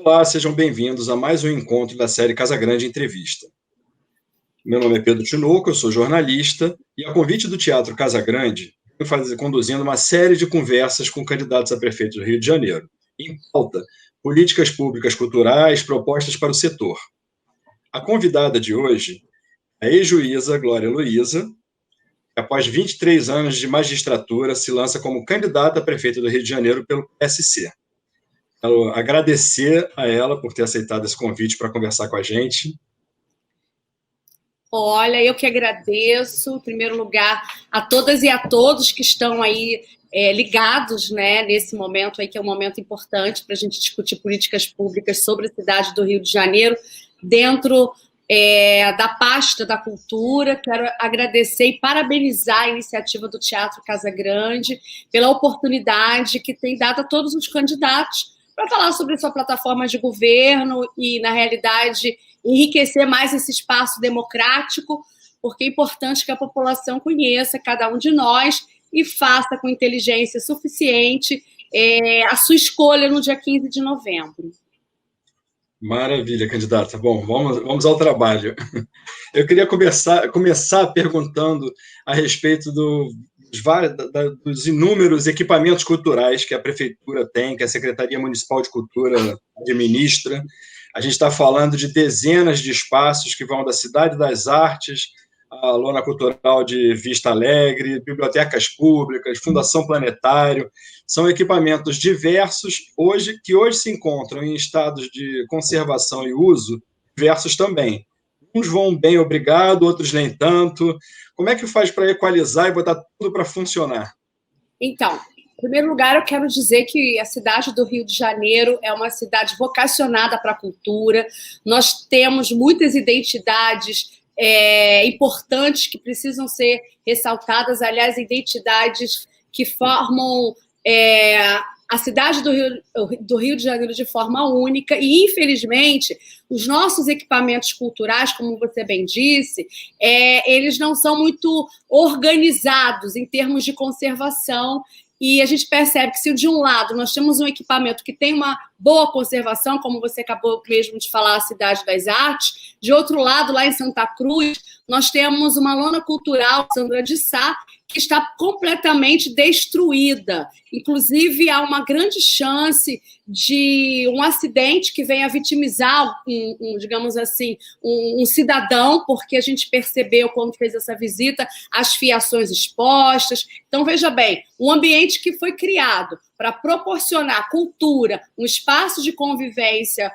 Olá, sejam bem-vindos a mais um encontro da série Casagrande Entrevista. Meu nome é Pedro Tinoco, eu sou jornalista e, a convite do Teatro Casagrande, eu conduzindo uma série de conversas com candidatos a prefeito do Rio de Janeiro. Em pauta, políticas públicas culturais, propostas para o setor. A convidada de hoje é a ex-juíza Glória Luiza, que após 23 anos de magistratura se lança como candidata a prefeito do Rio de Janeiro pelo PSC. Quero agradecer a ela por ter aceitado esse convite para conversar com a gente. Olha, eu que agradeço, em primeiro lugar, a todas e a todos que estão aí ligados, né, nesse momento aí, que é um momento importante para a gente discutir políticas públicas sobre a cidade do Rio de Janeiro, dentro da pasta da cultura. Quero agradecer e parabenizar a iniciativa do Teatro Casagrande pela oportunidade que tem dado a todos os candidatos para falar sobre sua plataforma de governo e, na realidade, enriquecer mais esse espaço democrático, porque é importante que a população conheça cada um de nós e faça com inteligência suficiente a sua escolha no dia 15 de novembro. Maravilha, candidata. Bom, vamos ao trabalho. Eu queria começar perguntando a respeito dos inúmeros equipamentos culturais que a Prefeitura tem, que a Secretaria Municipal de Cultura administra. A gente está falando de dezenas de espaços que vão da Cidade das Artes, a Lona Cultural de Vista Alegre, bibliotecas públicas, Fundação Planetário. São equipamentos diversos que hoje se encontram em estados de conservação e uso diversos também. Uns vão bem, obrigado, outros nem tanto. Como é que faz para equalizar e botar tudo para funcionar? Então, em primeiro lugar, eu quero dizer que a cidade do Rio de Janeiro é uma cidade vocacionada para a cultura. Nós temos muitas identidades importantes que precisam ser ressaltadas, aliás, identidades que formam a cidade do Rio de Janeiro de forma única e, infelizmente, os nossos equipamentos culturais, como você bem disse, eles não são muito organizados em termos de conservação. E a gente percebe que, se de um lado nós temos um equipamento que tem uma boa conservação, como você acabou mesmo de falar, a Cidade das Artes, de outro lado, lá em Santa Cruz, nós temos uma lona cultural, Sandra de Sá, que está completamente destruída. Inclusive, há uma grande chance de um acidente que venha vitimizar, digamos assim, um cidadão, porque a gente percebeu, quando fez essa visita, as fiações expostas. Então, veja bem, um ambiente que foi criado para proporcionar cultura, um espaço de convivência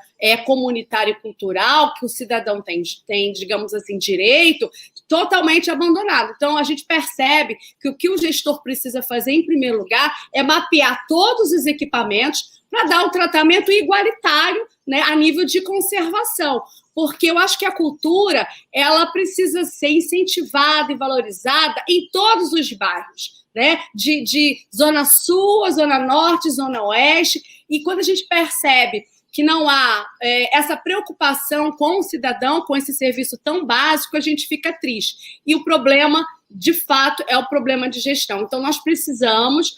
comunitário e cultural, que o cidadão tem, digamos assim, direito, totalmente abandonado. Então, a gente percebe que o que o gestor precisa fazer, em primeiro lugar, é mapear todos os equipamentos para dar um tratamento igualitário, né, a nível de conservação. Porque eu acho que a cultura ela precisa ser incentivada e valorizada em todos os bairros, né? De Zona Sul, Zona Norte, Zona Oeste. E quando a gente percebe que não há essa preocupação com o cidadão, com esse serviço tão básico, a gente fica triste. E o problema, de fato, é o problema de gestão. Então, nós precisamos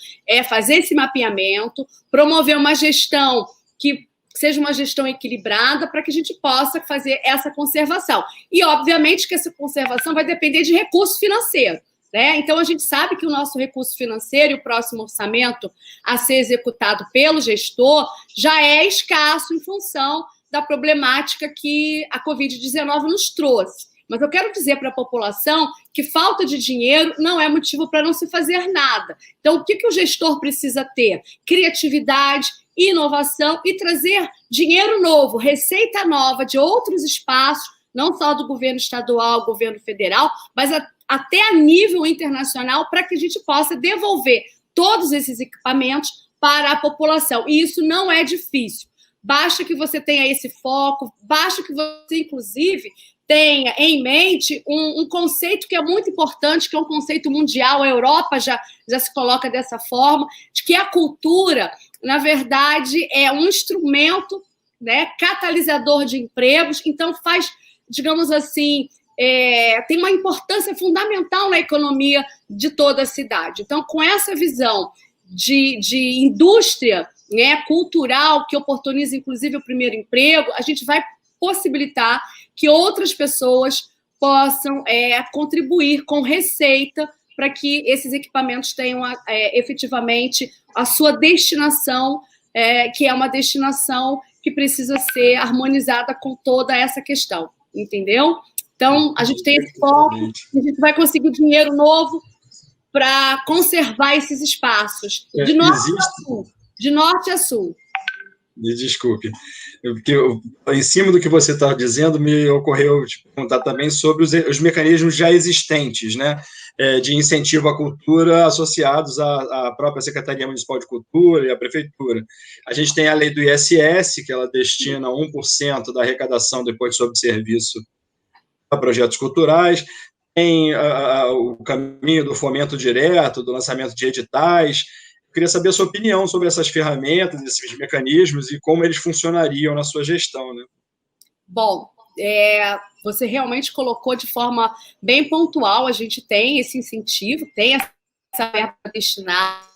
fazer esse mapeamento, promover uma gestão que seja uma gestão equilibrada para que a gente possa fazer essa conservação. E, obviamente, que essa conservação vai depender de recurso financeiro, né? Então, a gente sabe que o nosso recurso financeiro e o próximo orçamento a ser executado pelo gestor já é escasso em função da problemática que a Covid-19 nos trouxe. Mas eu quero dizer para a população que falta de dinheiro não é motivo para não se fazer nada. Então, o que o gestor precisa ter? Criatividade, inovação e trazer dinheiro novo, receita nova de outros espaços, não só do governo estadual, governo federal, mas até a nível internacional, para que a gente possa devolver todos esses equipamentos para a população. E isso não é difícil. Basta que você tenha esse foco, basta que você, inclusive, tenha em mente um conceito que é muito importante, que é um conceito mundial. A Europa já se coloca dessa forma, de que a cultura, na verdade, é um instrumento, né, catalisador de empregos. Então, faz, digamos assim, tem uma importância fundamental na economia de toda a cidade. Então, com essa visão de indústria, né, cultural, que oportuniza, inclusive, o primeiro emprego, a gente vai possibilitar que outras pessoas possam contribuir com receita para que esses equipamentos tenham efetivamente a sua destinação, que é uma destinação que precisa ser harmonizada com toda essa questão, entendeu? Então, a gente tem esse foco, a gente vai conseguir dinheiro novo para conservar esses espaços, de norte a sul. De norte a sul. Me desculpe. Porque em cima do que você está dizendo, me ocorreu te perguntar também sobre os mecanismos já existentes, né, de incentivo à cultura associados à própria Secretaria Municipal de Cultura e à Prefeitura. A gente tem a lei do ISS, que ela destina 1% da arrecadação do imposto sobre serviço a projetos culturais, tem o caminho do fomento direto, do lançamento de editais. Eu queria saber a sua opinião sobre essas ferramentas, esses mecanismos e como eles funcionariam na sua gestão, né? Bom, você realmente colocou de forma bem pontual, a gente tem esse incentivo, tem essa verba destinada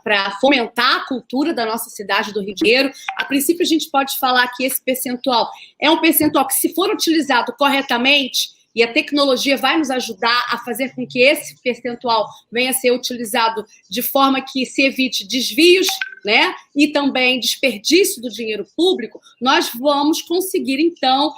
para fomentar a cultura da nossa cidade do Rio de Janeiro. A princípio, a gente pode falar que esse percentual é um percentual que, se for utilizado corretamente, e a tecnologia vai nos ajudar a fazer com que esse percentual venha a ser utilizado de forma que se evite desvios, né, e também desperdício do dinheiro público, nós vamos conseguir, então,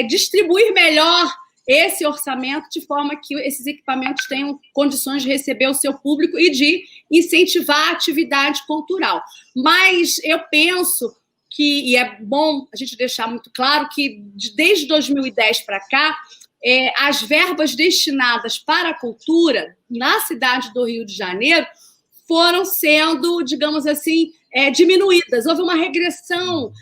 distribuir melhor esse orçamento de forma que esses equipamentos tenham condições de receber o seu público e de incentivar a atividade cultural. Mas eu penso que, e é bom a gente deixar muito claro, que desde 2010 para cá, as verbas destinadas para a cultura na cidade do Rio de Janeiro foram sendo, digamos assim, diminuídas. Houve uma regressão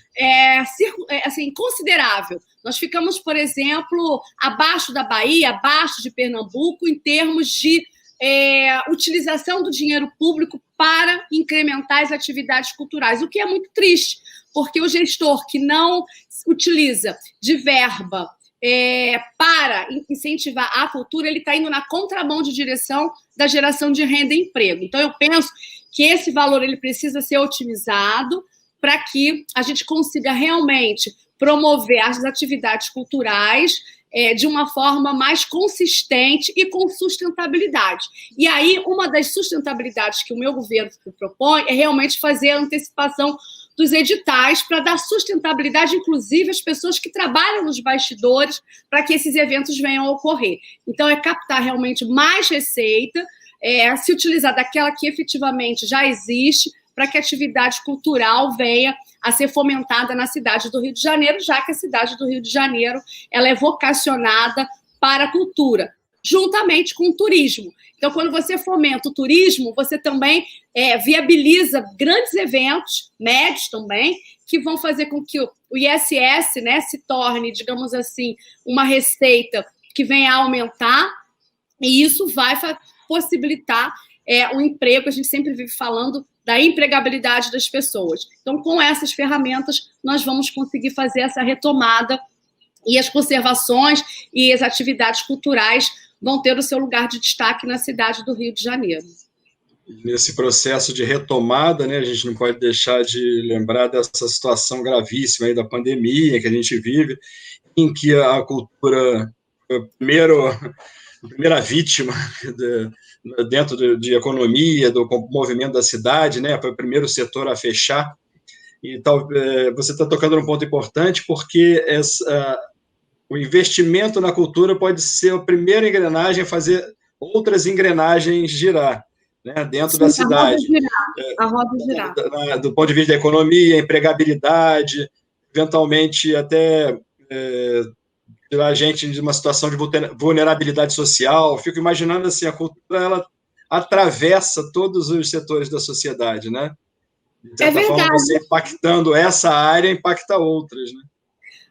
assim, considerável. Nós ficamos, por exemplo, abaixo da Bahia, abaixo de Pernambuco, em termos de utilização do dinheiro público para incrementar as atividades culturais, o que é muito triste, porque o gestor que não utiliza de verba para incentivar a cultura, ele está indo na contramão de direção da geração de renda e emprego. Então, eu penso que esse valor ele precisa ser otimizado para que a gente consiga realmente promover as atividades culturais de uma forma mais consistente e com sustentabilidade. E aí, uma das sustentabilidades que o meu governo propõe é realmente fazer a antecipação dos editais para dar sustentabilidade, inclusive, às pessoas que trabalham nos bastidores para que esses eventos venham a ocorrer. Então, captar realmente mais receita, se utilizar daquela que efetivamente já existe para que a atividade cultural venha a ser fomentada na cidade do Rio de Janeiro, já que a cidade do Rio de Janeiro ela é vocacionada para a cultura, juntamente com o turismo. Então, quando você fomenta o turismo, você também viabiliza grandes eventos, médios também, que vão fazer com que o ISS, né, se torne, digamos assim, uma receita que venha a aumentar, e isso vai possibilitar o emprego. A gente sempre vive falando da empregabilidade das pessoas. Então, com essas ferramentas, nós vamos conseguir fazer essa retomada e as conservações e as atividades culturais vão ter o seu lugar de destaque na cidade do Rio de Janeiro. Nesse processo de retomada, né, a gente não pode deixar de lembrar dessa situação gravíssima aí da pandemia que a gente vive, em que a cultura foi a primeira vítima dentro de economia, do movimento da cidade, né, foi o primeiro setor a fechar. E você está tocando num ponto importante, porque o investimento na cultura pode ser a primeira engrenagem a fazer outras engrenagens girar, né, dentro da cidade. A roda girar. Do ponto de vista da economia, empregabilidade, eventualmente até tirar a gente de uma situação de vulnerabilidade social. Fico imaginando assim, a cultura ela atravessa todos os setores da sociedade, né? De certa forma, você impactando essa área, impacta outras, né?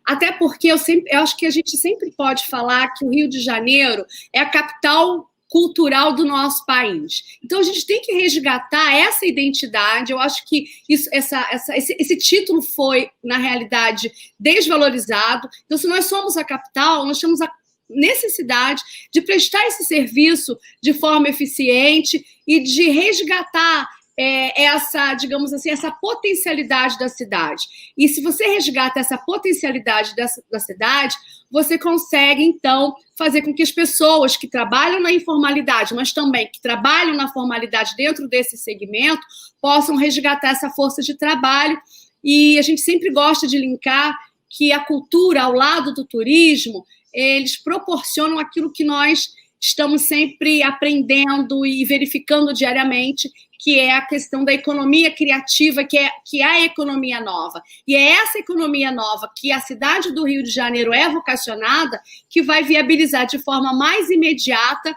Até porque eu acho que a gente sempre pode falar que o Rio de Janeiro é a capital cultural do nosso país. Então, a gente tem que resgatar essa identidade. Eu acho que esse título foi, na realidade, desvalorizado. Então, se nós somos a capital, nós temos a necessidade de prestar esse serviço de forma eficiente e de resgatar essa, digamos assim, essa potencialidade da cidade. E se você resgata essa potencialidade da cidade, você consegue, então, fazer com que as pessoas que trabalham na informalidade, mas também que trabalham na formalidade dentro desse segmento, possam resgatar essa força de trabalho. E a gente sempre gosta de linkar que a cultura, ao lado do turismo, eles proporcionam aquilo que nós estamos sempre aprendendo e verificando diariamente, que é a questão da economia criativa, que é a economia nova. E é essa economia nova que a cidade do Rio de Janeiro é vocacionada, que vai viabilizar de forma mais imediata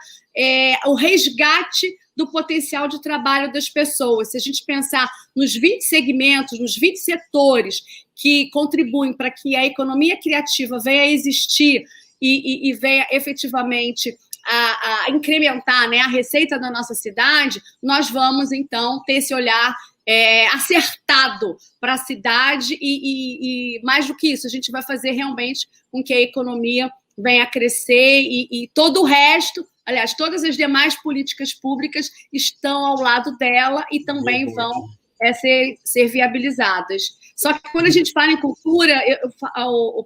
o resgate do potencial de trabalho das pessoas. Se a gente pensar nos 20 segmentos, nos 20 setores que contribuem para que a economia criativa venha a existir e venha efetivamente a incrementar, né, a receita da nossa cidade, nós vamos, então, ter esse olhar acertado para a cidade e, mais do que isso, a gente vai fazer realmente com que a economia venha a crescer e todo o resto, aliás, todas as demais políticas públicas estão ao lado dela e também vão ser viabilizadas. Só que quando a gente fala em cultura,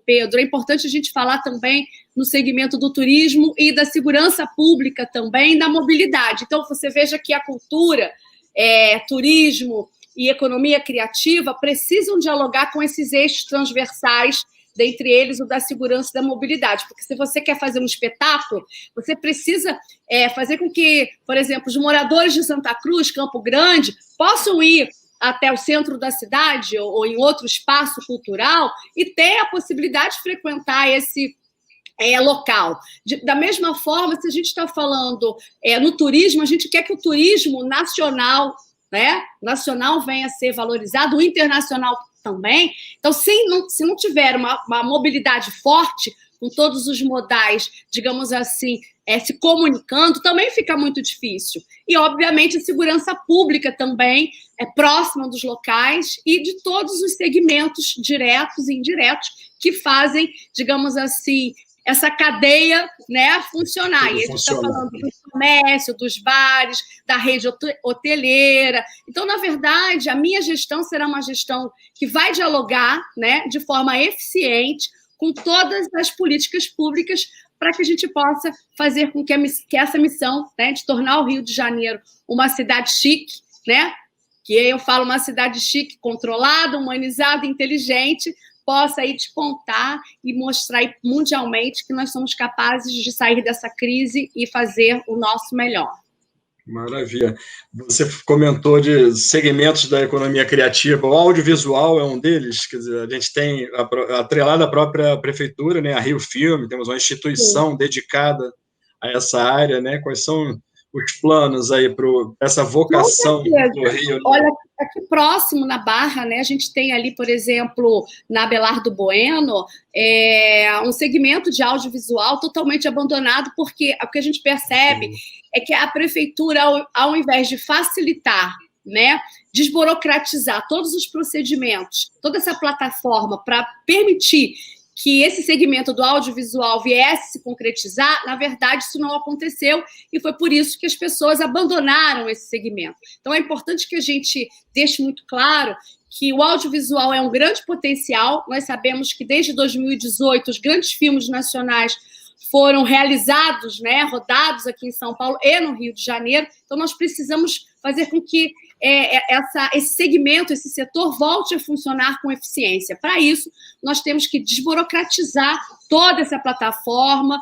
Pedro, é importante a gente falar também no segmento do turismo e da segurança pública também, da mobilidade. Então, você veja que a cultura, turismo e economia criativa precisam dialogar com esses eixos transversais, dentre eles o da segurança e da mobilidade. Porque se você quer fazer um espetáculo, você precisa fazer com que, por exemplo, os moradores de Santa Cruz, Campo Grande, possam ir até o centro da cidade ou em outro espaço cultural e ter a possibilidade de frequentar esse local. Da mesma forma, se a gente está falando no turismo, a gente quer que o turismo nacional, né, venha a ser valorizado, o internacional também. Então, se não tiver uma mobilidade forte, com todos os modais, digamos assim, se comunicando, também fica muito difícil. E, obviamente, a segurança pública também é próxima dos locais e de todos os segmentos diretos e indiretos que fazem, digamos assim, essa cadeia, né, funcionar. E a gente está falando do comércio, dos bares, da rede hoteleira. Então, na verdade, a minha gestão será uma gestão que vai dialogar, né, de forma eficiente com todas as políticas públicas para que a gente possa fazer com que essa missão, né, de tornar o Rio de Janeiro uma cidade chique, né, que eu falo uma cidade chique, controlada, humanizada, inteligente, possa aí despontar e mostrar mundialmente que nós somos capazes de sair dessa crise e fazer o nosso melhor. Maravilha. Você comentou de segmentos da economia criativa, o audiovisual é um deles, quer dizer, a gente tem atrelado à própria prefeitura, né, a Rio Filme, temos uma instituição dedicada a essa área, né? Quais são os planos aí para essa vocação do Rio? Olha, aqui próximo na Barra, né, a gente tem ali, por exemplo, na Abelardo Bueno, um segmento de audiovisual totalmente abandonado, porque o que a gente percebe é que a prefeitura, ao invés de facilitar, né, desburocratizar todos os procedimentos, toda essa plataforma para permitir que esse segmento do audiovisual viesse se concretizar, na verdade, isso não aconteceu e foi por isso que as pessoas abandonaram esse segmento. Então, é importante que a gente deixe muito claro que o audiovisual é um grande potencial. Nós sabemos que, desde 2018, os grandes filmes nacionais foram realizados, né, rodados aqui em São Paulo e no Rio de Janeiro. Então, nós precisamos fazer com que esse segmento, esse setor volte a funcionar com eficiência. Para isso, nós temos que desburocratizar toda essa plataforma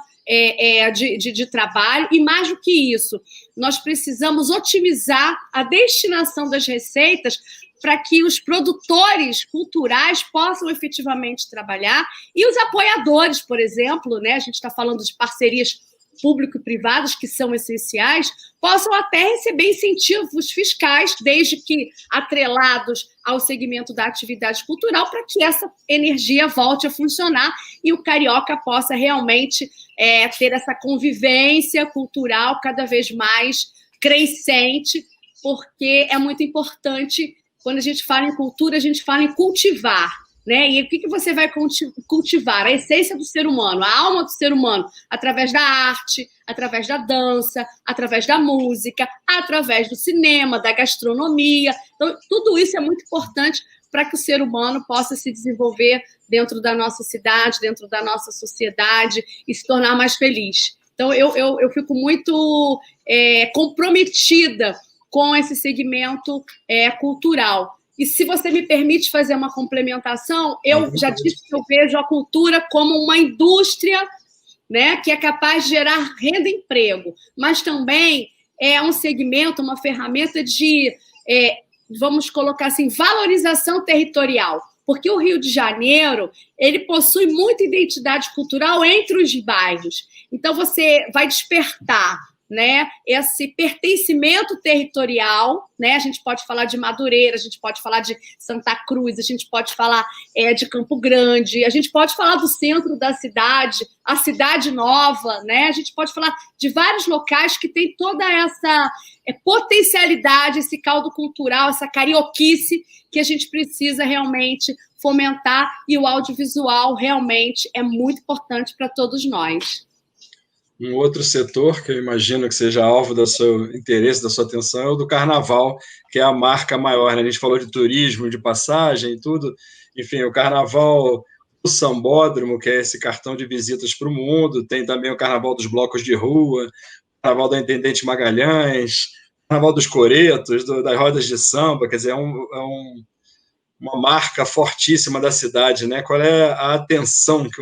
de trabalho e, mais do que isso, nós precisamos otimizar a destinação das receitas para que os produtores culturais possam efetivamente trabalhar e os apoiadores, por exemplo, né, a gente está falando de parcerias público e privadas, que são essenciais, possam até receber incentivos fiscais, desde que atrelados ao segmento da atividade cultural, para que essa energia volte a funcionar e o carioca possa realmente ter essa convivência cultural cada vez mais crescente, porque é muito importante, quando a gente fala em cultura, a gente fala em cultivar, né? E o que você vai cultivar? A essência do ser humano, a alma do ser humano, através da arte, através da dança, através da música, através do cinema, da gastronomia. Então, tudo isso é muito importante para que o ser humano possa se desenvolver dentro da nossa cidade, dentro da nossa sociedade e se tornar mais feliz. Então, eu fico muito comprometida com esse segmento cultural. E se você me permite fazer uma complementação, eu já disse que eu vejo a cultura como uma indústria, né, que é capaz de gerar renda e emprego, mas também é um segmento, uma ferramenta de, vamos colocar assim, valorização territorial, porque o Rio de Janeiro, ele possui muita identidade cultural entre os bairros. Então, você vai despertar, né, esse pertencimento territorial, né? A gente pode falar de Madureira, a gente pode falar de Santa Cruz, a gente pode falar de Campo Grande, a gente pode falar do centro da cidade, a Cidade Nova, né? A gente pode falar de vários locais que tem toda essa potencialidade, esse caldo cultural, essa carioquice que a gente precisa realmente fomentar, e o audiovisual realmente é muito importante para todos nós. Um outro setor que eu imagino que seja alvo do seu interesse, da sua atenção, é o do carnaval, que é a marca maior, né? A gente falou de turismo, de passagem e tudo. Enfim, o carnaval do Sambódromo, que é esse cartão de visitas para o mundo. Tem também o carnaval dos blocos de rua, o carnaval da Intendente Magalhães, o carnaval dos coretos, das rodas de samba. Quer dizer, uma marca fortíssima da cidade, né? Qual é a atenção que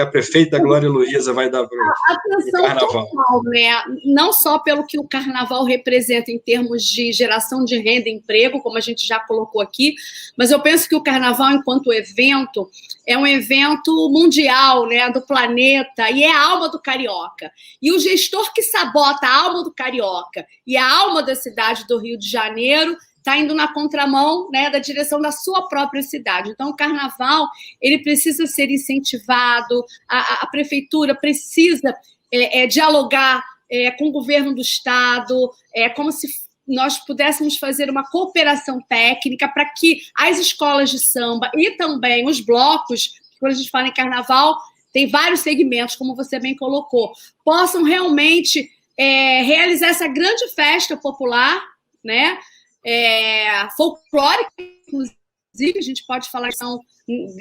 a prefeita Glória Luiza vai dar para o carnaval? Total, né? Não só pelo que o carnaval representa em termos de geração de renda e emprego, como a gente já colocou aqui, mas eu penso que o carnaval, enquanto evento, é um evento mundial, né, do planeta, e é a alma do carioca. E o gestor que sabota a alma do carioca e a alma da cidade do Rio de Janeiro está indo na contramão, né, da direção da sua própria cidade. Então, o carnaval, ele precisa ser incentivado, a prefeitura precisa dialogar com o governo do Estado, como se nós pudéssemos fazer uma cooperação técnica para que as escolas de samba e também os blocos, quando a gente fala em carnaval, tem vários segmentos, como você bem colocou, possam realmente realizar essa grande festa popular, né, folclórica, inclusive, a gente pode falar que são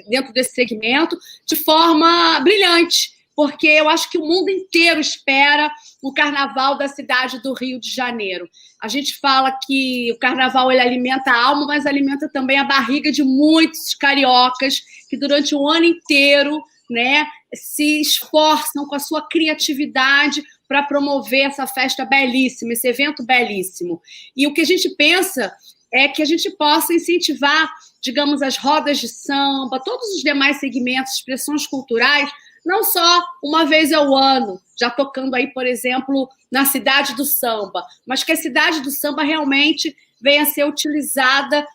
dentro desse segmento, de forma brilhante, porque eu acho que o mundo inteiro espera o carnaval da cidade do Rio de Janeiro. A gente fala que o carnaval ele alimenta a alma, mas alimenta também a barriga de muitos cariocas que durante o ano inteiro, né, se esforçam com a sua criatividade para promover essa festa belíssima, esse evento belíssimo. E o que a gente pensa é que a gente possa incentivar, digamos, as rodas de samba, todos os demais segmentos, expressões culturais, não só uma vez ao ano, já tocando aí, por exemplo, na Cidade do Samba, mas que a Cidade do Samba realmente venha a ser utilizada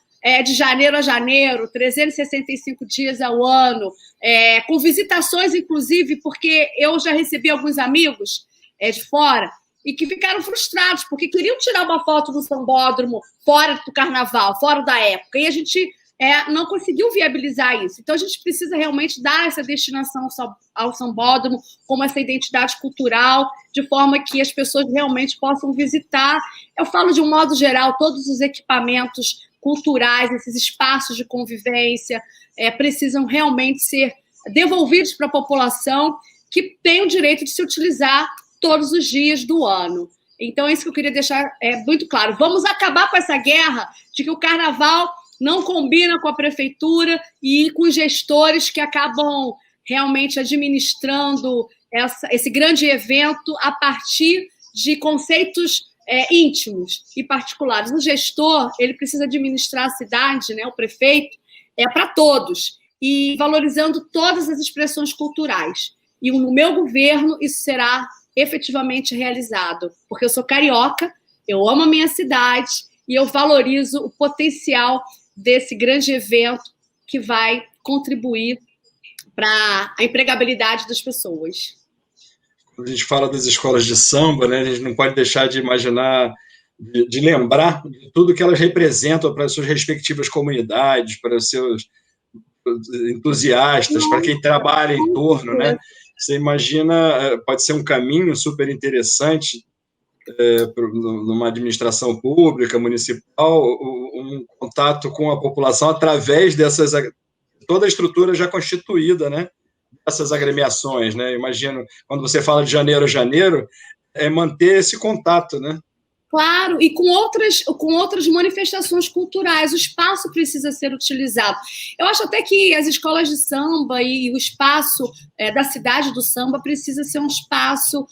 de janeiro a janeiro, 365 dias ao ano, com visitações, inclusive, porque eu já recebi alguns amigos de fora, e que ficaram frustrados, porque queriam tirar uma foto no Sambódromo fora do carnaval, fora da época, e a gente não conseguiu viabilizar isso. Então, a gente precisa realmente dar essa destinação ao Sambódromo como essa identidade cultural, de forma que as pessoas realmente possam visitar. Eu falo de um modo geral, todos os equipamentos culturais, esses espaços de convivência, precisam realmente ser devolvidos para a população, que tem o direito de se utilizar todos os dias do ano. Então, é isso que eu queria deixar muito claro. Vamos acabar com essa guerra de que o carnaval não combina com a prefeitura e com os gestores que acabam realmente administrando esse grande evento a partir de conceitos íntimos e particulares. O gestor, ele precisa administrar a cidade, né, o prefeito, para todos, e valorizando todas as expressões culturais. E no meu governo, isso será efetivamente realizado, porque eu sou carioca, eu amo a minha cidade e eu valorizo o potencial desse grande evento que vai contribuir para a empregabilidade das pessoas. Quando a gente fala das escolas de samba, né, a gente não pode deixar de imaginar, de lembrar de tudo que elas representam para as suas respectivas comunidades, para os seus entusiastas, para quem trabalha em torno, né? Você imagina, pode ser um caminho super interessante numa administração pública, municipal, um contato com a população através dessas, toda a estrutura já constituída, né? Essas agremiações, né? Imagino, quando você fala de janeiro a janeiro, é manter esse contato, né? Claro, e com outras manifestações culturais, o espaço precisa ser utilizado. Eu acho até que as escolas de samba e o espaço da cidade do samba precisa ser um espaço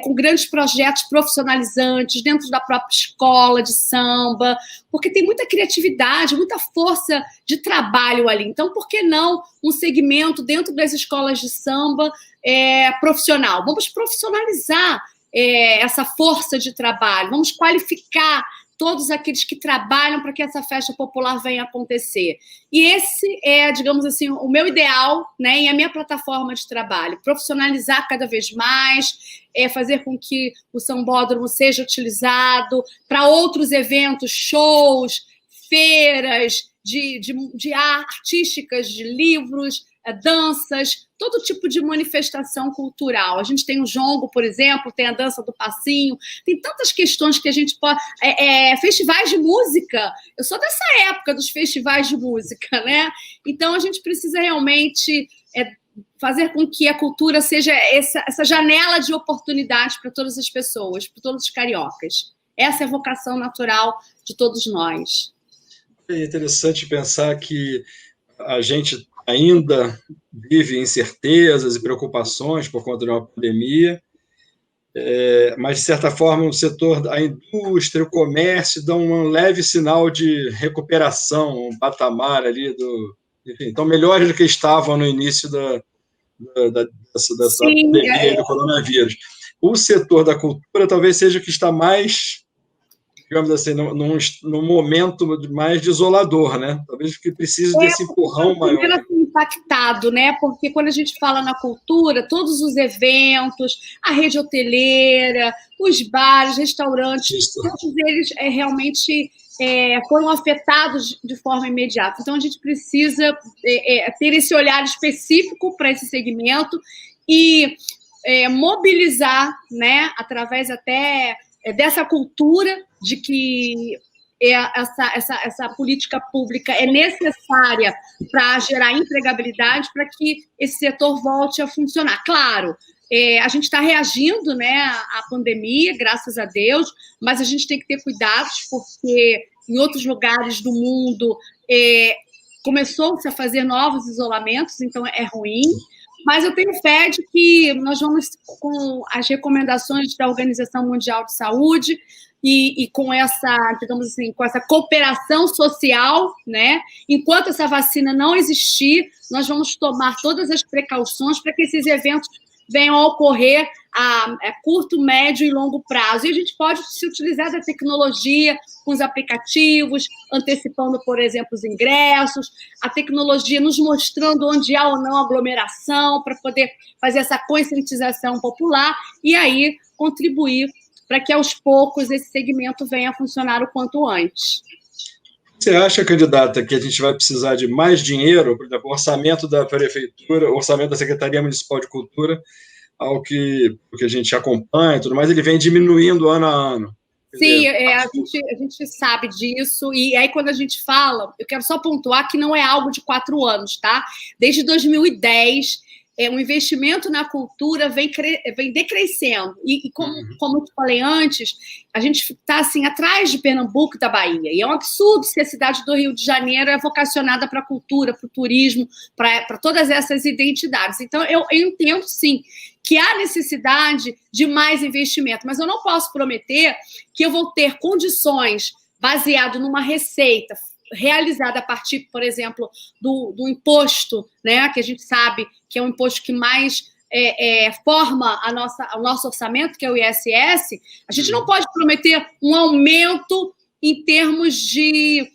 com grandes projetos profissionalizantes dentro da própria escola de samba, porque tem muita criatividade, muita força de trabalho ali. Então, por que não um segmento dentro das escolas de samba profissional? Vamos profissionalizar essa força de trabalho, vamos qualificar todos aqueles que trabalham para que essa festa popular venha acontecer. E esse é, digamos assim, o meu ideal, né, e a minha plataforma de trabalho, profissionalizar cada vez mais, fazer com que o sambódromo seja utilizado para outros eventos, shows, feiras de artísticas, de livros, danças, todo tipo de manifestação cultural. A gente tem o jongo, por exemplo, tem a dança do passinho, tem tantas questões que a gente pode... festivais de música, eu sou dessa época dos festivais de música, né? Então, a gente precisa realmente fazer com que a cultura seja essa janela de oportunidade para todas as pessoas, para todos os cariocas. Essa é a vocação natural de todos nós. É interessante pensar que a gente ainda vive incertezas e preocupações por conta de uma pandemia, mas, de certa forma, o setor da indústria, o comércio, dão um leve sinal de recuperação, um patamar ali enfim, então melhores do que estavam no início dessa pandemia do coronavírus. O setor da cultura talvez seja o que está mais, digamos assim, num momento mais desolador, né? Talvez que precise desse empurrão maior. Impactado, né? Porque quando a gente fala na cultura, todos os eventos, a rede hoteleira, os bares, restaurantes, todos eles realmente foram afetados de forma imediata. Então, a gente precisa ter esse olhar específico para esse segmento e mobilizar, né? Através até dessa cultura de que essa política pública é necessária para gerar empregabilidade, para que esse setor volte a funcionar. Claro, a gente está reagindo, né, à pandemia, graças a Deus, mas a gente tem que ter cuidados, porque em outros lugares do mundo começou-se a fazer novos isolamentos, então é ruim. Mas eu tenho fé de que nós vamos, com as recomendações da Organização Mundial de Saúde e com essa, digamos assim, com essa cooperação social, né? Enquanto essa vacina não existir, nós vamos tomar todas as precauções para que esses eventos venham a ocorrer a curto, médio e longo prazo. E a gente pode se utilizar da tecnologia com os aplicativos, antecipando, por exemplo, os ingressos, a tecnologia nos mostrando onde há ou não aglomeração, para poder fazer essa conscientização popular e aí contribuir para que, aos poucos, esse segmento venha a funcionar o quanto antes. Você acha, candidata, que a gente vai precisar de mais dinheiro, por exemplo, orçamento da prefeitura, orçamento da Secretaria Municipal de Cultura, ao que a gente acompanha e tudo mais, ele vem diminuindo ano a ano? Sim, a gente sabe disso, e aí quando a gente fala, eu quero só pontuar que não é algo de 4 anos, tá? Desde 2010, o investimento na cultura vem decrescendo, e como eu te falei antes, a gente está assim, atrás de Pernambuco e da Bahia, e é um absurdo se a cidade do Rio de Janeiro é vocacionada para a cultura, para o turismo, para todas essas identidades. Então, eu entendo, sim, que há necessidade de mais investimento, mas eu não posso prometer que eu vou ter condições baseado numa receita realizada a partir, por exemplo, do imposto, né, que a gente sabe que é o imposto que mais forma o nosso orçamento, que é o ISS. A gente não pode prometer um aumento em termos de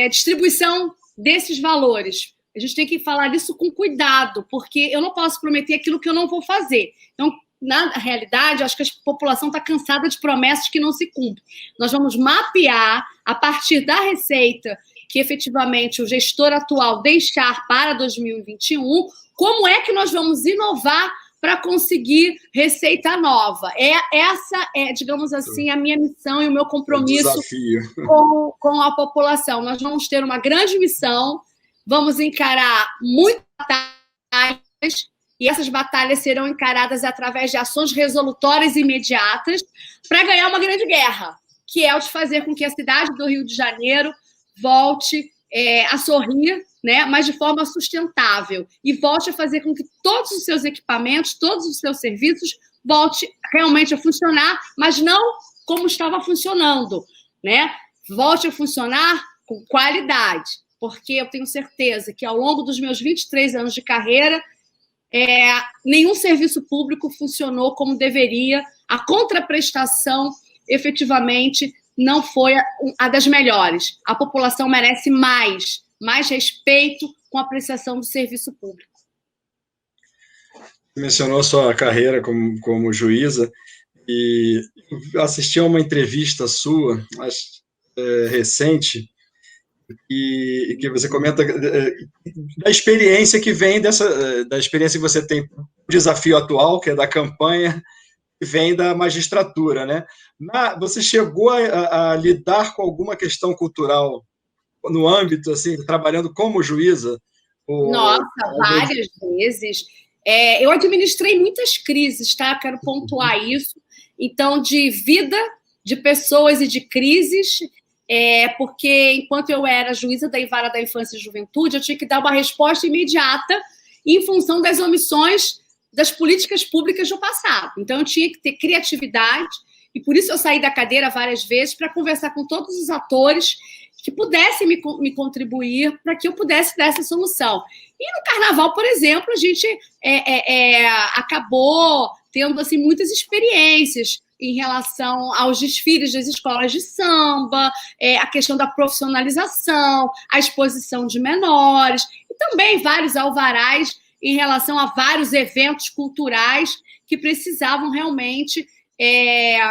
distribuição desses valores. A gente tem que falar isso com cuidado, porque eu não posso prometer aquilo que eu não vou fazer. Então, na realidade, acho que a população está cansada de promessas que não se cumprem. Nós vamos mapear, a partir da receita que efetivamente o gestor atual deixar para 2021, como é que nós vamos inovar para conseguir receita nova? Essa é, digamos assim, a minha missão e o meu compromisso com a população. Nós vamos ter uma grande missão, vamos encarar muitas batalhas, e essas batalhas serão encaradas através de ações resolutórias imediatas para ganhar uma grande guerra, que é o de fazer com que a cidade do Rio de Janeiro volte a sorrir, né, mas de forma sustentável, e volte a fazer com que todos os seus equipamentos, todos os seus serviços volte realmente a funcionar, mas não como estava funcionando, né? Volte a funcionar com qualidade, porque eu tenho certeza que ao longo dos meus 23 anos de carreira, nenhum serviço público funcionou como deveria, a contraprestação efetivamente não foi a das melhores. A população merece mais respeito com a prestação do serviço público. Você mencionou sua carreira como juíza e assisti a uma entrevista sua, recente, e que você comenta da experiência que vem da experiência que você tem, o desafio atual, que é da campanha, que vem da magistratura, né? Você chegou a lidar com alguma questão cultural no âmbito, assim, trabalhando como juíza? Nossa, várias vezes. Eu administrei muitas crises, tá? Quero pontuar isso. Então, de vida, de pessoas e de crises, porque enquanto eu era juíza da Vara da Infância e Juventude, eu tinha que dar uma resposta imediata em função das omissões das políticas públicas do passado. Então, eu tinha que ter criatividade, e por isso eu saí da cadeira várias vezes para conversar com todos os atores que pudessem me contribuir para que eu pudesse dar essa solução. E no Carnaval, por exemplo, a gente acabou tendo assim, muitas experiências em relação aos desfiles das escolas de samba, a questão da profissionalização, a exposição de menores, e também vários alvarás em relação a vários eventos culturais que precisavam realmente,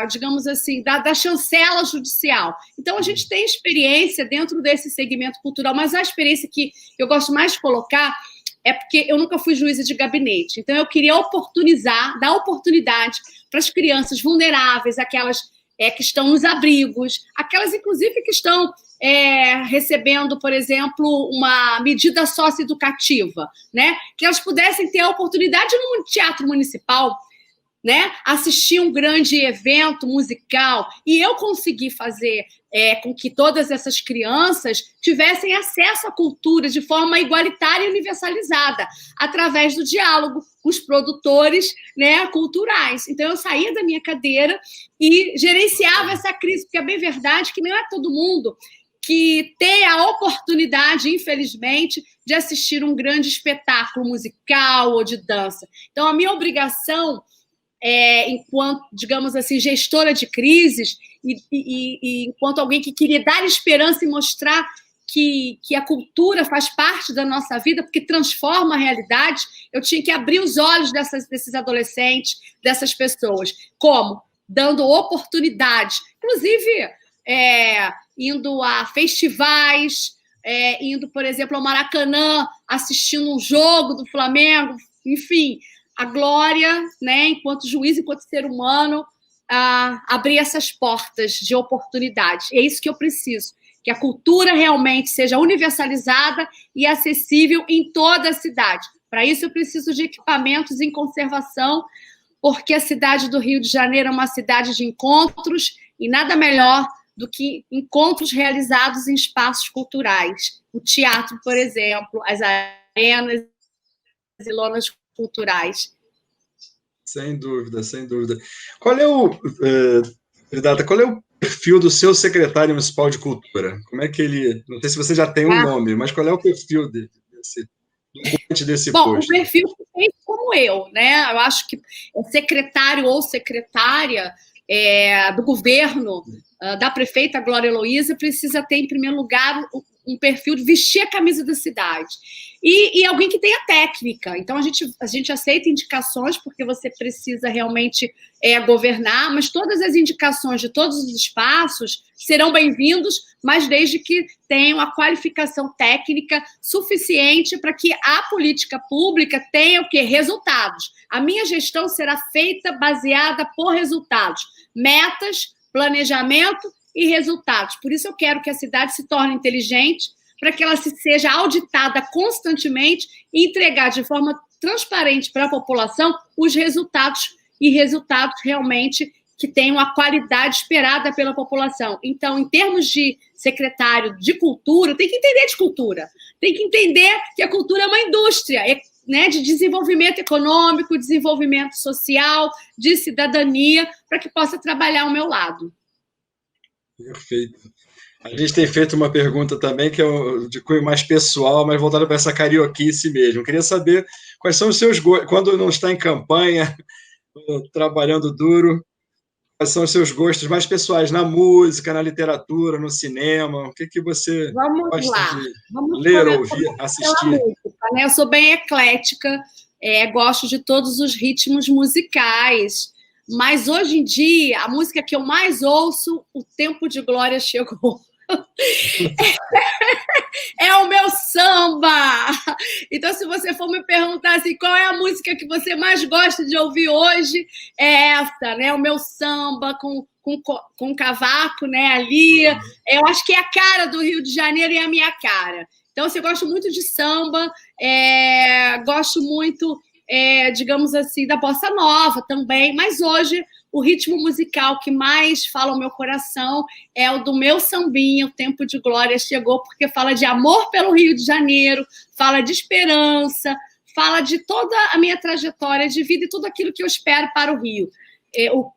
digamos assim, da chancela judicial. Então, a gente tem experiência dentro desse segmento cultural, mas a experiência que eu gosto mais de colocar é porque eu nunca fui juíza de gabinete. Então, eu queria dar oportunidade para as crianças vulneráveis, aquelas que estão nos abrigos, aquelas, inclusive, que estão recebendo, por exemplo, uma medida socioeducativa, né? Que elas pudessem ter a oportunidade no teatro municipal, né, assistir um grande evento musical, e eu consegui fazer com que todas essas crianças tivessem acesso à cultura de forma igualitária e universalizada, através do diálogo com os produtores, né, culturais. Então, eu saía da minha cadeira e gerenciava essa crise, porque é bem verdade que não é todo mundo que tem a oportunidade, infelizmente, de assistir um grande espetáculo musical ou de dança. Então, a minha obrigação enquanto, digamos assim, gestora de crises e enquanto alguém que queria dar esperança e mostrar que a cultura faz parte da nossa vida, porque transforma a realidade, eu tinha que abrir os olhos desses adolescentes, dessas pessoas. Como? Dando oportunidade. Inclusive, indo a festivais, indo, por exemplo, ao Maracanã, assistindo um jogo do Flamengo, enfim, a Glória, né, enquanto juiz, enquanto ser humano, abrir essas portas de oportunidade. É isso que eu preciso, que a cultura realmente seja universalizada e acessível em toda a cidade. Para isso, eu preciso de equipamentos em conservação, porque a cidade do Rio de Janeiro é uma cidade de encontros, e nada melhor do que encontros realizados em espaços culturais. O teatro, por exemplo, as arenas e lonas culturais. Sem dúvida, sem dúvida. Qual é o perfil do seu secretário municipal de cultura? Como é que ele... Não sei se você já tem um nome, mas qual é o perfil desse Bom, posto? O perfil é como eu, né? Eu acho que secretário ou secretária do governo, da prefeita Glória Heloísa, precisa ter, em primeiro lugar, um perfil de vestir a camisa da cidade. e alguém que tenha técnica. Então, a gente aceita indicações, porque você precisa realmente governar, mas todas as indicações de todos os espaços serão bem-vindos, mas desde que tenham a qualificação técnica suficiente para que a política pública tenha o quê? Resultados. A minha gestão será feita baseada por resultados, metas, planejamento e resultados. Por isso eu quero que a cidade se torne inteligente, para que ela seja auditada constantemente e entregar de forma transparente para a população os resultados, e resultados realmente que tenham a qualidade esperada pela população. Então, em termos de secretário de cultura, tem que entender de cultura, tem que entender que a cultura é uma indústria, né, de desenvolvimento econômico, desenvolvimento social, de cidadania, para que possa trabalhar ao meu lado. Perfeito. A gente tem feito uma pergunta também que é de cunho mais pessoal, mas voltada para essa carioquice mesmo. Eu queria saber quais são os seus gostos, quando não está em campanha, trabalhando duro, quais são os seus gostos mais pessoais na música, na literatura, no cinema? O que você gosta de ler, ouvir, assistir? Música, né? Eu sou bem eclética, gosto de todos os ritmos musicais, mas hoje em dia, a música que eu mais ouço, O Tempo de Glória Chegou. É o meu samba. Então, se você for me perguntar assim, qual é a música que você mais gosta de ouvir hoje, é essa, né? O meu samba com cavaco, né? Ali, eu acho que é a cara do Rio de Janeiro e a minha cara. Então, assim, eu gosto muito de samba, gosto muito, digamos assim, da bossa nova também, mas hoje o ritmo musical que mais fala ao meu coração é o do meu sambinha, O Tempo de Glória Chegou, porque fala de amor pelo Rio de Janeiro, fala de esperança, fala de toda a minha trajetória de vida e tudo aquilo que eu espero para o Rio. Eu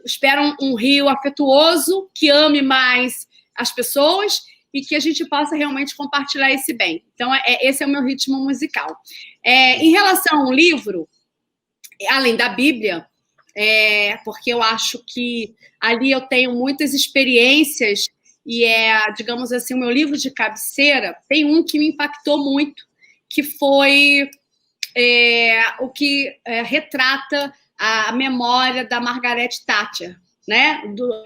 espero um Rio afetuoso, que ame mais as pessoas e que a gente possa realmente compartilhar esse bem. Então, esse é o meu ritmo musical. Em relação ao livro, além da Bíblia, porque eu acho que ali eu tenho muitas experiências e digamos assim, o meu livro de cabeceira tem um que me impactou muito, que foi o que retrata a memória da Margaret Thatcher, né?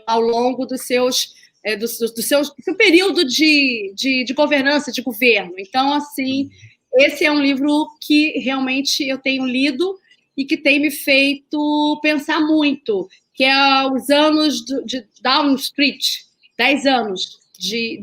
Ao longo do seu período de governança, de governo. Então, assim, esse é um livro que realmente eu tenho lido e que tem me feito pensar muito, que é os anos de Downing Street, 10 anos de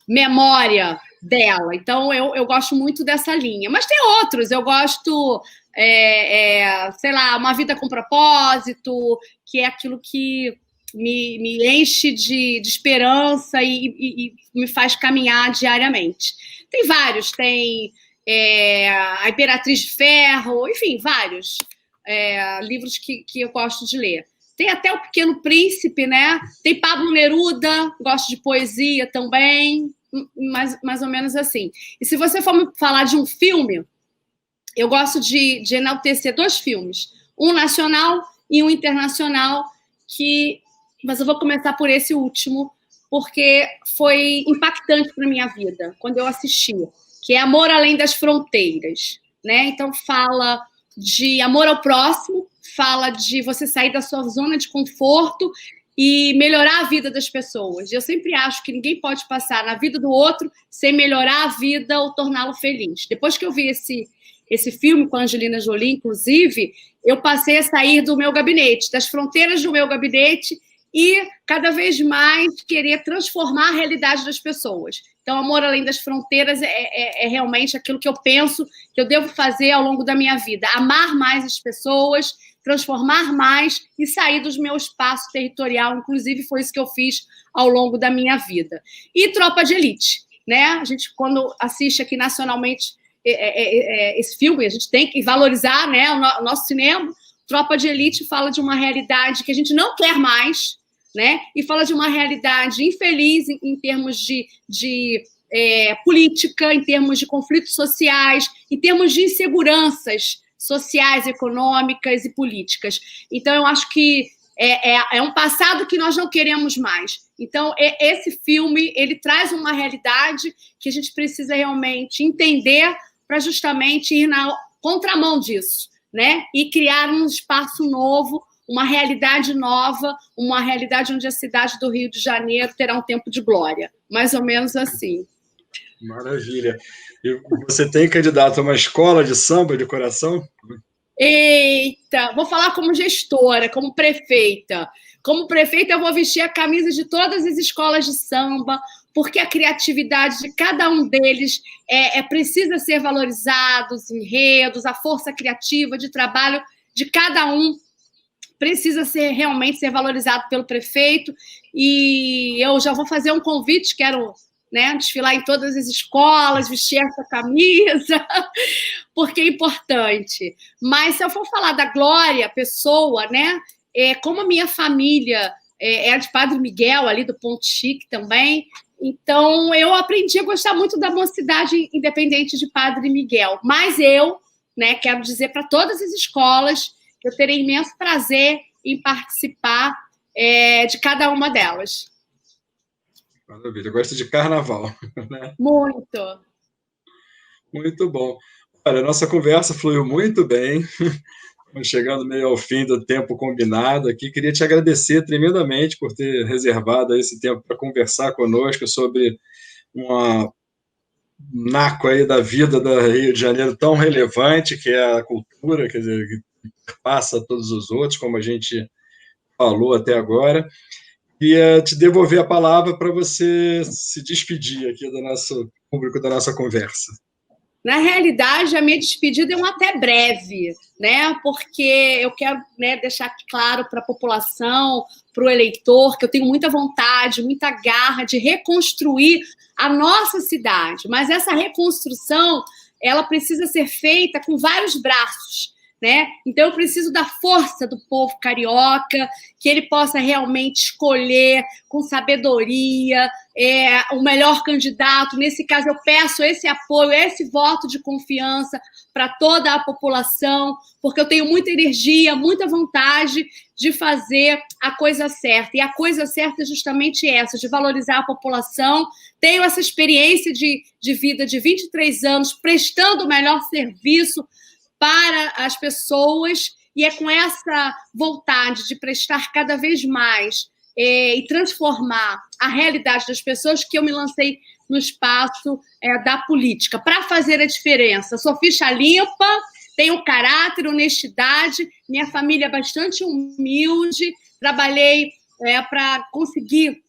memória dela. Então, eu gosto muito dessa linha. Mas tem outros, eu gosto, sei lá, Uma Vida com Propósito, que é aquilo que me enche de esperança e me faz caminhar diariamente. Tem vários, tem A Imperatriz de Ferro, enfim, vários livros que eu gosto de ler. Tem até O Pequeno Príncipe, né? Tem Pablo Neruda, gosto de poesia também, mais ou menos assim. E se você for me falar de um filme, eu gosto de enaltecer 2 filmes, um nacional e um internacional, mas eu vou começar por esse último, porque foi impactante para a minha vida, quando eu assisti, que é Amor Além das Fronteiras, né? Então, fala de amor ao próximo, fala de você sair da sua zona de conforto e melhorar a vida das pessoas. Eu sempre acho que ninguém pode passar na vida do outro sem melhorar a vida ou torná-lo feliz. Depois que eu vi esse filme com a Angelina Jolie, inclusive, eu passei a sair do meu gabinete, das fronteiras do meu gabinete, e cada vez mais querer transformar a realidade das pessoas. Então, Amor Além das Fronteiras é realmente aquilo que eu penso que eu devo fazer ao longo da minha vida. Amar mais as pessoas, transformar mais e sair do meu espaço territorial. Inclusive, foi isso que eu fiz ao longo da minha vida. E Tropa de Elite, né? A gente, quando assiste aqui nacionalmente esse filme, a gente tem que valorizar, né, o nosso cinema. Tropa de Elite fala de uma realidade que a gente não quer mais, né? E fala de uma realidade infeliz em termos de política, em termos de conflitos sociais, em termos de inseguranças sociais, econômicas e políticas. Então, eu acho que é um passado que nós não queremos mais. Então, esse filme, ele traz uma realidade que a gente precisa realmente entender para justamente ir na contramão disso, né? E criar um espaço novo, uma realidade nova, uma realidade onde a cidade do Rio de Janeiro terá um tempo de glória. Mais ou menos assim. Maravilha. E você tem candidato a uma escola de samba de coração? Eita, vou falar como gestora, como prefeita. Como prefeita, eu vou vestir a camisa de todas as escolas de samba, porque a criatividade de cada um deles precisa ser valorizada, os enredos, a força criativa de trabalho de cada um precisa realmente ser valorizado pelo prefeito. E eu já vou fazer um convite, quero, né, desfilar em todas as escolas, vestir essa camisa, porque é importante. Mas se eu for falar da Glória, pessoa, né, como a minha família é de Padre Miguel, ali do Ponto Chique também, então eu aprendi a gostar muito da Mocidade Independente de Padre Miguel. Mas eu, né, quero dizer para todas as escolas que eu terei imenso prazer em participar de cada uma delas. Maravilha, eu gosto de carnaval, né? Muito. Muito bom. Olha, a nossa conversa fluiu muito bem. Estamos chegando meio ao fim do tempo combinado aqui. Queria te agradecer tremendamente por ter reservado esse tempo para conversar conosco sobre uma naco aí da vida do Rio de Janeiro tão relevante, que é a cultura, quer dizer, que passa todos os outros, como a gente falou até agora. Queria te devolver a palavra para você se despedir aqui do nosso público, da nossa conversa. Na realidade, a minha despedida é um até breve, né? Porque eu quero, né, deixar claro para a população, para o eleitor, que eu tenho muita vontade, muita garra de reconstruir a nossa cidade. Mas essa reconstrução, ela precisa ser feita com vários braços, né? Então, eu preciso da força do povo carioca, que ele possa realmente escolher com sabedoria o melhor candidato. Nesse caso, eu peço esse apoio, esse voto de confiança para toda a população, porque eu tenho muita energia, muita vontade de fazer a coisa certa. E a coisa certa é justamente essa, de valorizar a população. Tenho essa experiência de vida de 23 anos, prestando o melhor serviço para as pessoas, e é com essa vontade de prestar cada vez mais e transformar a realidade das pessoas que eu me lancei no espaço da política, para fazer a diferença. Sou ficha limpa, tenho caráter, honestidade, minha família é bastante humilde, trabalhei para conseguir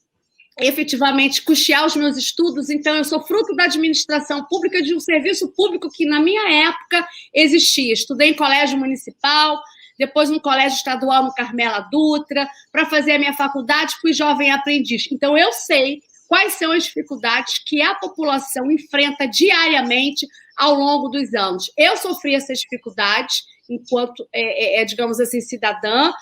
efetivamente custear os meus estudos, então eu sou fruto da administração pública, de um serviço público que na minha época existia. Estudei em colégio municipal, depois no colégio estadual no Carmela Dutra, para fazer a minha faculdade fui jovem aprendiz. Então eu sei quais são as dificuldades que a população enfrenta diariamente ao longo dos anos. Eu sofri essas dificuldades enquanto, digamos assim, cidadã,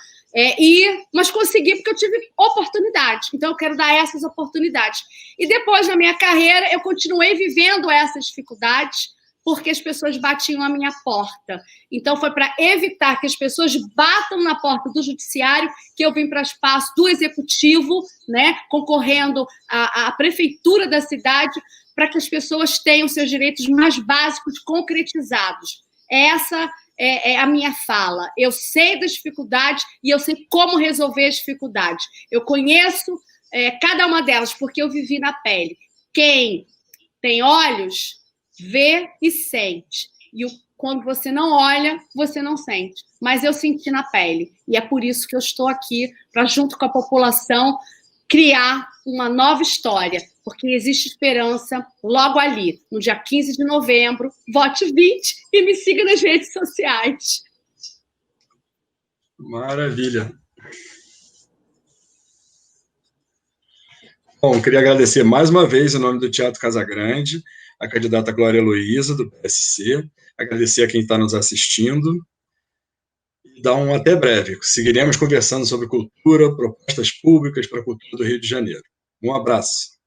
mas consegui porque eu tive oportunidade. Então, eu quero dar essas oportunidades. E depois, na minha carreira, eu continuei vivendo essas dificuldades porque as pessoas batiam à minha porta. Então, foi para evitar que as pessoas batam na porta do judiciário que eu vim para o espaço do executivo, né, concorrendo à prefeitura da cidade, para que as pessoas tenham seus direitos mais básicos concretizados. Essa é a minha fala. Eu sei das dificuldades e eu sei como resolver as dificuldades. Eu conheço cada uma delas, porque eu vivi na pele. Quem tem olhos, vê e sente. E quando você não olha, você não sente. Mas eu senti na pele. E é por isso que eu estou aqui, para, junto com a população, criar uma nova história, porque existe esperança logo ali, no dia 15 de novembro. Vote 20 e me siga nas redes sociais. Maravilha. Bom, queria agradecer mais uma vez em nome do Teatro Casagrande, a candidata Glória Heloísa, do PSC, agradecer a quem está nos assistindo, e dar um até breve. Seguiremos conversando sobre cultura, propostas públicas para a cultura do Rio de Janeiro. Um abraço.